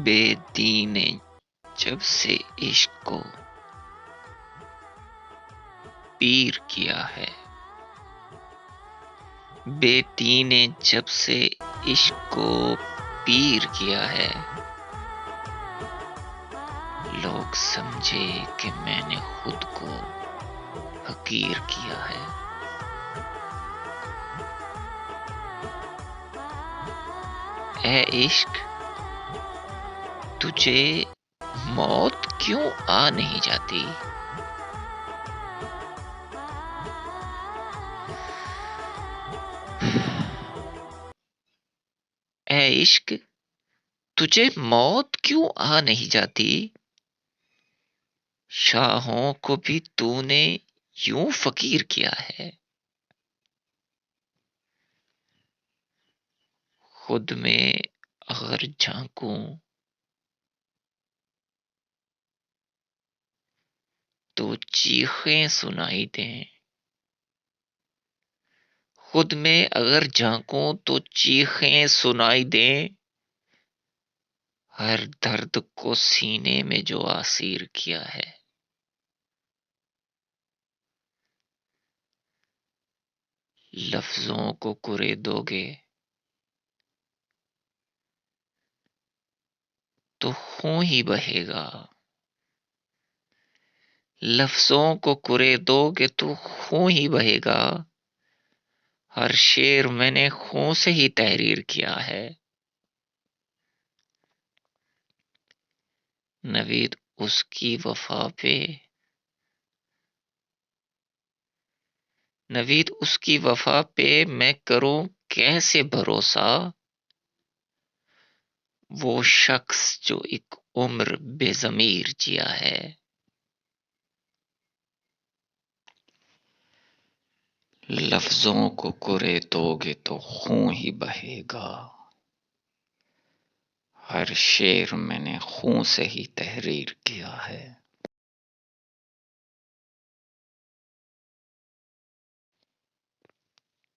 بے دین نے جب سے عشق کو پیر کیا ہے، بیٹی نے جب سے عشق کو پیر کیا ہے، لوگ سمجھے کہ میں نے خود کو حقیر کیا ہے۔ اے عشق، تجھے موت کیوں آ نہیں جاتی؟ اے عشق، تجھے موت کیوں آ نہیں جاتی؟ شاہوں کو بھی تو نے یوں فقیر کیا ہے۔ خود میں اگر جھانکوں تو چیخیں سنائی دیں، خود میں اگر جھانکوں تو چیخیں سنائی دیں، ہر درد کو سینے میں جو اسیر کیا ہے۔ لفظوں کو کرے دو گے تو خون ہی بہے گا، لفظوں کو کرے دو گے تو خون ہی بہے گا، ہر شعر میں نے خون سے ہی تحریر کیا ہے۔ نوید اس کی وفا پہ نوید اس کی وفا پہ میں کروں کیسے بھروسہ، وہ شخص جو ایک عمر بے ضمیر جیا ہے۔ لفظوں کو کرے دو گے تو خون ہی بہے گا، ہر شعر میں نے خون سے ہی تحریر کی